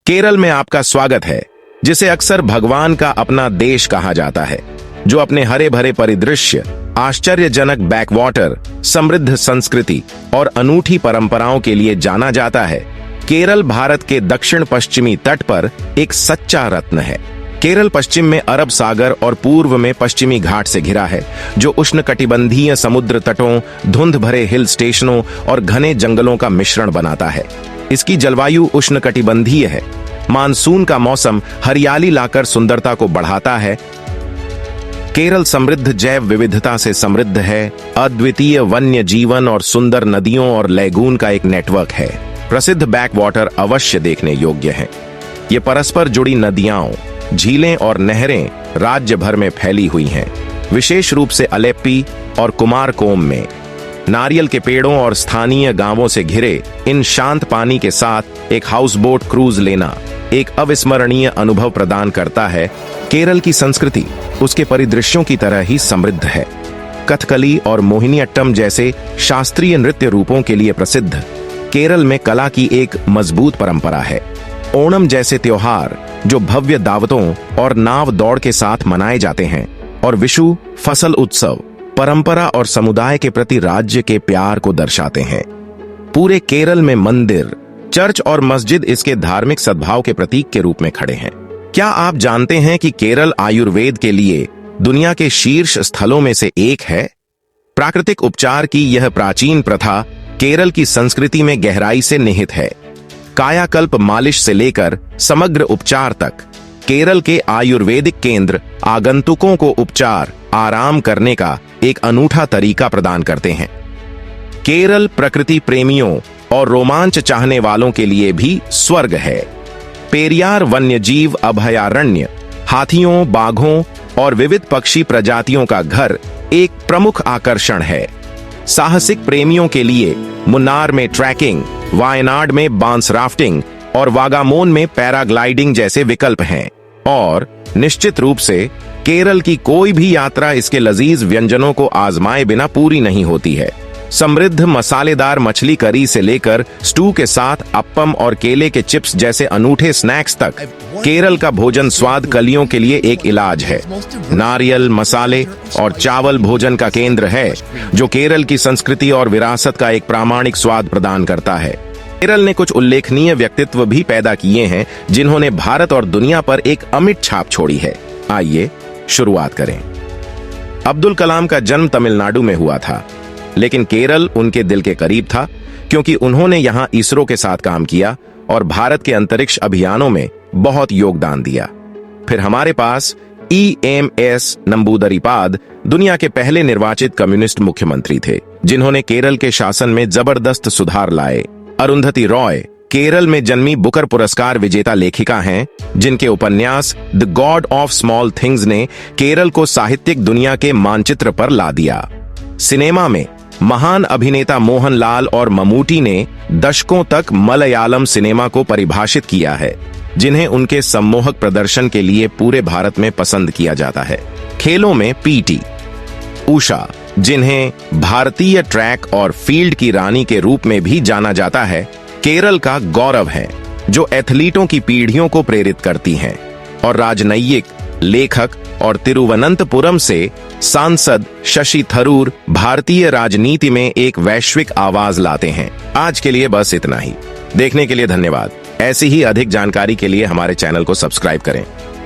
केरल में आपका स्वागत है, जिसे अक्सर भगवान का अपना देश कहा जाता है, जो अपने हरे भरे परिदृश्य, आश्चर्यजनक बैकवाटर, समृद्ध संस्कृति और अनूठी परंपराओं के लिए जाना जाता है। केरल भारत के दक्षिण पश्चिमी तट पर एक सच्चा रत्न है। केरल पश्चिम में अरब सागर और पूर्व में पश्चिमी घाट से घिरा है, जो उष्णकटिबंधीय समुद्र तटों, धुंध भरे हिल स्टेशनों और घने जंगलों का मिश्रण बनाता है। इसकी जलवायु उष्णकटिबंधीय है। मानसून का मौसम हरियाली लाकर सुंदरता को बढ़ाता है। केरल समृद्ध जैव विविधता से समृद्ध है। अद्वितीय वन्य जीवन और सुंदर नदियों और लैगून का एक नेटवर्क है। प्रसिद्ध बैकवाटर अवश्य देखने योग्य हैं। ये परस्पर जुड़ी नदियां, झीलें और नहरें राज्य भर में फैली हुई हैं, विशेष रूप से अलेप्पी और कुमारकोम में। नारियल के पेड़ों और स्थानीय गांवों से घिरे इन शांत पानी के साथ एक हाउस बोट क्रूज लेना एक अविस्मरणीय अनुभव प्रदान करता है। केरल की संस्कृति उसके परिदृश्यों की तरह ही समृद्ध है। कथकली और मोहिनीअट्टम जैसे शास्त्रीय नृत्य रूपों के लिए प्रसिद्ध केरल में कला की एक मजबूत परंपरा है। ओणम जैसे त्योहार जो भव्य दावतों और नाव दौड़ के साथ मनाए जाते हैं, और विशु फसल उत्सव परंपरा और समुदाय के प्रति राज्य के प्यार को दर्शाते हैं। पूरे केरल में मंदिर, चर्च और मस्जिद इसके धार्मिक सद्भाव के प्रतीक के रूप में खड़े हैं। क्या आप जानते हैं कि केरल आयुर्वेद के लिए दुनिया के शीर्ष स्थलों में से एक है? प्राकृतिक उपचार की यह प्राचीन प्रथा केरल की संस्कृति में गहराई से निहित है। कायाकल्प मालिश से लेकर समग्र उपचार तक, केरल के आयुर्वेदिक केंद्र आगंतुकों को उपचार, आराम करने का एक अनूठा तरीका प्रदान करते हैं। केरल प्रकृति प्रेमियों और रोमांच चाहने वालों के लिए भी स्वर्ग है। पेरियार वन्यजीव अभयारण्य हाथियों, बाघों और विविध पक्षी प्रजातियों का घर एक प्रमुख आकर्षण है। साहसिक प्रेमियों के लिए मुन्नार में ट्रैकिंग, वायनाड में बांस राफ्टिंग और वागामोन में पैराग्लाइडिंग जैसे विकल्प हैं। और निश्चित रूप से केरल की कोई भी यात्रा इसके लजीज व्यंजनों को आजमाए बिना पूरी नहीं होती है। समृद्ध मसालेदार मछली करी से लेकर स्टू के साथ अप्पम और केले के चिप्स जैसे अनूठे स्नैक्स तक, केरल का भोजन स्वाद कलियों के लिए एक इलाज है। नारियल, मसाले और चावल भोजन का केंद्र है, जो केरल की संस्कृति और विरासत का एक प्रामाणिक स्वाद प्रदान करता है। केरल ने कुछ उल्लेखनीय व्यक्तित्व भी पैदा किए हैं, जिन्होंने भारत और दुनिया पर एक अमिट छाप छोड़ी है। आइए शुरुआत करें। अब्दुल कलाम का जन्म तमिलनाडु में हुआ था, लेकिन केरल उनके दिल के करीब था, क्योंकि उन्होंने यहां इसरो के साथ काम किया और भारत के अंतरिक्ष अभियानों में बहुत योगदान दिया। फिर हमारे पास EMS नंबूदरीपाद दुनिया के पहले निर्वाचित कम्युनिस्ट मुख्यमंत्री थे, जिन्होंने केरल के शासन में जबरदस्त सुधार लाए। अरुंधति रॉय केरल में जन्मी बुकर पुरस्कार विजेता लेखिका हैं, जिनके उपन्यास the God of small things ने केरल को साहित्यिक दुनिया के मानचित्र पर ला दिया। सिनेमा में महान अभिनेता मोहनलाल और ममूटी ने दशकों तक मलयालम सिनेमा को परिभाषित किया है, जिन्हें उनके सम्मोहक प्रदर्शन के लिए पूरे भारत में पसंद किया जाता है। खेलों में PT उषा, जिन्हें भारतीय ट्रैक और फील्ड की रानी के रूप में भी जाना जाता है, केरल का गौरव है, जो एथलीटों की पीढ़ियों को प्रेरित करती हैं। और राजनयिक, लेखक और तिरुवनंतपुरम से सांसद शशि थरूर भारतीय राजनीति में एक वैश्विक आवाज लाते हैं। आज के लिए बस इतना ही। देखने के लिए धन्यवाद। ऐसी ही अधिक जानकारी के लिए हमारे चैनल को सब्सक्राइब करें।